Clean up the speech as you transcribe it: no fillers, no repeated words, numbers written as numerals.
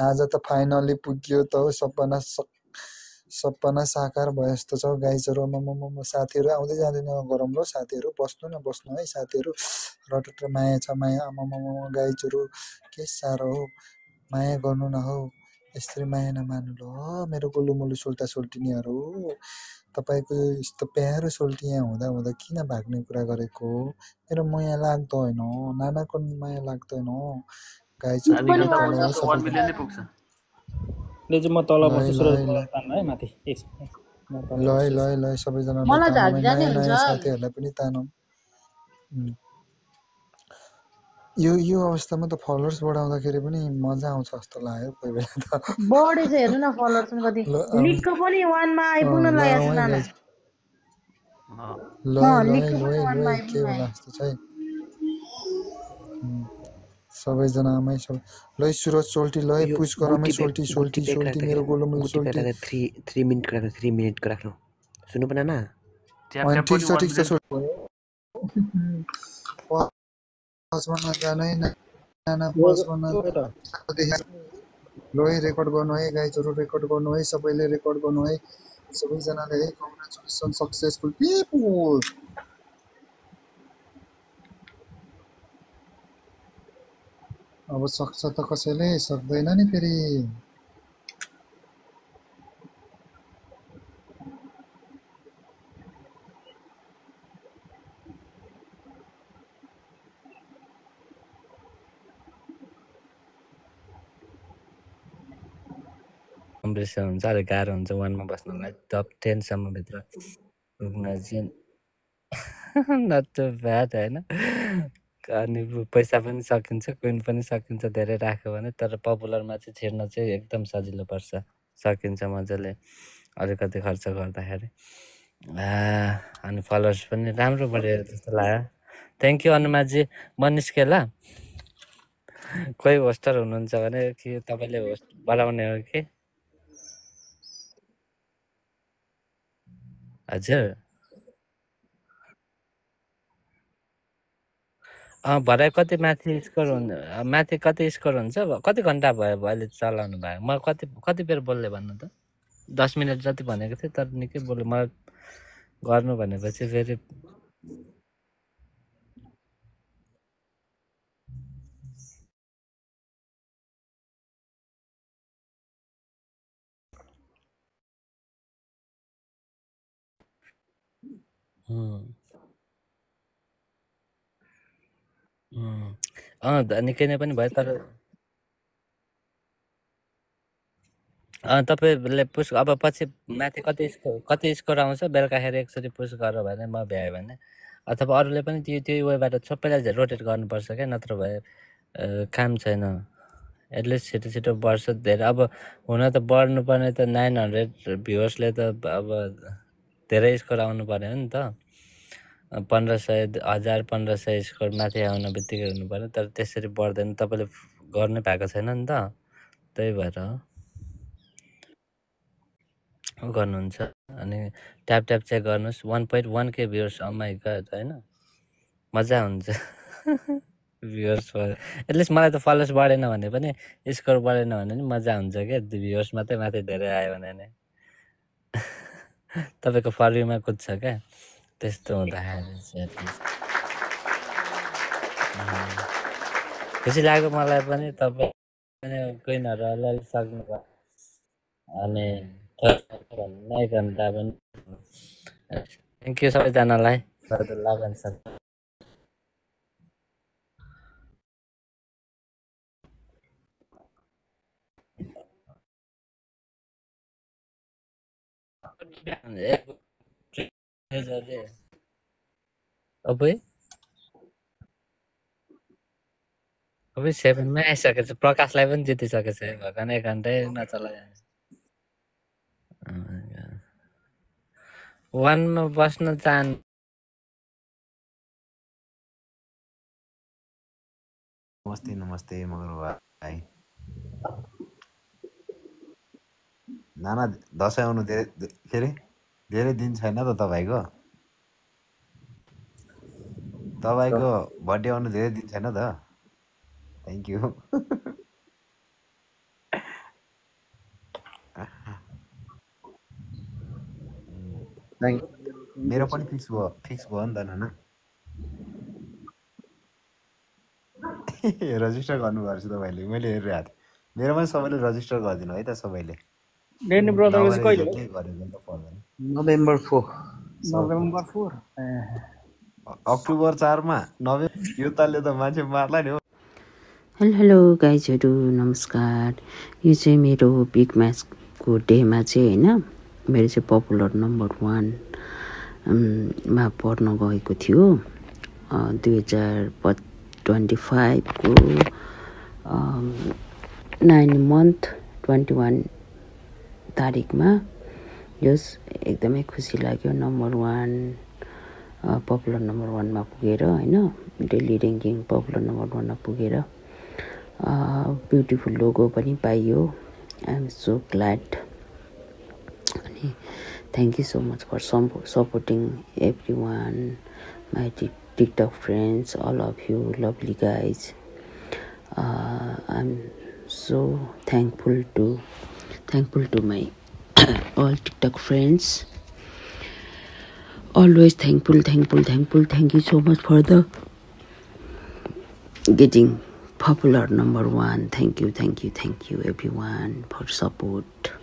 आज त फाइनली पुग्यो त हो सपना साकार भयो जस्तो छ गाइजहरू साथीहरू आउँदै जाँदैन गरौँ ल साथीहरू बस्नु है साथीहरू रटट माया छ माया गाइजहरू के साह्रो हो माया गर्नु न हौ यसरी माया नमान्नु ल मेरो गोलुमोलु सोल्टा सोल्टिनीहरू तपाईँको यस्तो प्यारो सोल्टी यहाँ हुँदा किन भाग्ने कुरा गरेको मेरो माया लाग्दो होइन नानाको माया लाग्दैन गाइजहरू नानीको त तल पुग्छ 1 मिलियन नै पुग्छ ले चाहिँ म तल बस्छु सुरज ल तान्नु है माथि म तल ल बस्छु ल ल सबैजनालाई मलाई तानौँ है झार्दिँदा नि नयाँ हुन्छ नयाँ साथीहरूलाई पनि तानौँ यो अवस्थामा त फलोवर्स बढाउँदाखेरि पनि मजा आउँछ जस्तो लाग्यो कोही बेला त बढेछ हेर्नु न फलोवर्स पनि कति ल लिगको पनि 1 मा आइपुग्न ल लागेको आउँ छ है नाना गाइज ल लिगको पनि 1 मा के आइपुग्न होला जस्तो छ है सबैजना आमै सब ल सुरज सोल्टी ल पुस गरमै सोल्टी मेरो गोलुमोलु सोल्टी 3 मिनेटको राख्नु 3 मिनेटको राख्नु सुन्नु पनि नाना अनि ठिक छ पजमा नजानु है नाना पजमा ल है रेकर्ड गर्नु है गाइजहरू रेकर्ड गर्नु है सबैले रेकर्ड गर्नु है सबैजनाले है कङ्ग्रेचुलेसन सक्सेसफुल पिपुल अब सक्छ त कसैले सक्दैन नि फेरि कम्पिटिसन हुन्छ अलिक गाह्रो हुन्छ 1 मा बस्नलाई टप 10 सम्म भित्र पुग्न चाहिँ नट टु ब्याड हैन अनि पैसा पनि सकिन्छ क्विन पनि सकिन्छ धेरै राख्यो भने तर पपुलरमा चाहिँ छिर्न चाहिँ एकदम सजिलो पर्छ सकिन्छ मजाले अलिकति खर्च गर्दाखेरि अनि फलोवर्स पनि राम्रो बढ्यो जस्तो लाग्यो थ्याङ्क यू अनुमाजी म निस्केँ ल कोही होस्टर हुनुहुन्छ भने कि तपाईँले होस्ट बनाउने हो कि हजुर भरे कति माथि स्कोर हुन्छ माथि कति स्कोर हुन्छ कति घन्टा भयो अहिले चलाउनु भयो म कति बेर बोल्ने भन्नु त 10 मिनट जति भनेको थिएँ तर निकै बोल्यो म गर्नु भनेपछि फेरि निकै नै पनि भयो तर तपाईँले पुस अब पछि माथि कति स्कोर आउँछ बेलुकाखेरि एकचोटि पुस गर्यो भने म भ्याएँ भने अथवा अरूले पनि त्यो वेबाट सबैलाई रोटेट गर्नुपर्छ क्या नत्र भए काम छैन एटलिस्ट छिटो बढ्छ धेरै अब हुन त बढ्नुपर्ने त 900 भ्युवर्सले त अब धेरै स्कोर आउनु पर्यो नि त 1500 1000 1500 स्कोर माथि आउन बित्तिकै हुनु पर्यो तर त्यसरी बढ्दैन तपाईँले गर्नै भएको छैन नि त त्यही भएर गर्नुहुन्छ अनि ट्याप चाहिँ गर्नुहोस् 1.1 के भ्युवर्स अमाइ गड होइन मजा हुन्छ भ्युवर्स एटलिस्ट मलाई त फलोवर्स बढेन भने पनि स्कोर बढेन भने पनि मजा हुन्छ क्या भ्युवर्स मात्रै माथि धेरै आयो भने नि तपाईँको फलोइङमा कुद्छ क्या त्यस्तो हुँदाखेरि चाहिँ खुसी लाग्यो मलाई पनि तपाईँ पनि क्विनहरू अलिअलि सक्नुभयो अनि 9 घन्टा पनि थ्याङ्क यू सबैजनालाई लगन सर अब 7 मा आइसकेको छ प्रकाशलाई पनि जितिसकेको छ भगवान 1 घन्टै नचला 1 मा बस्न चाहन नमस्ते मगर भाइ नाना दसैँ आउनु धेरै दिन छैन त तपाईँको बर्थडे आउनु धेरै दिन छैन त थ्याङ्क यू मेरो पनि फिक्स भयो नि त नाना रजिस्टर गर्नुपर्छ तपाईँले मैले हेरिरहेको थिएँ मेरो पनि सबैले रजिस्टर गरिदिनु है त सबैले डेनी ब्रदरको चाहिँ कहिले हो? के गरेको त पर्दैन November 4. नोभेम्बर 4 अक्टोबर 4 मा नोभेम्बर यो तालले त मान्छे मार्ला नि हो हेलो गाइजहरू नमस्कार यो चाहिँ मेरो बिग म्याचको डेमा चाहिँ होइन मेरो चाहिँ पपुलर नम्बर 1 मा पढ्न गएको थियो 2025 को 9 month 21 तारिकमा यस एकदमै खुसी लाग्यो नम्बर 1 पपुलर नम्बर 1 मा पुगेर हैन डेली र्याङ्किङ पपुलर नम्बर 1 मा पुगेर ब्युटिफुल लोगो पनि पाइयो आई एम सो ग्ल्याड अनि thank you so much for supporting everyone my TikTok friends all of you lovely guys I am so thankful to my all TikTok friends. Always thankful. Thank you so much for the getting popular number 1. Thank you everyone for support.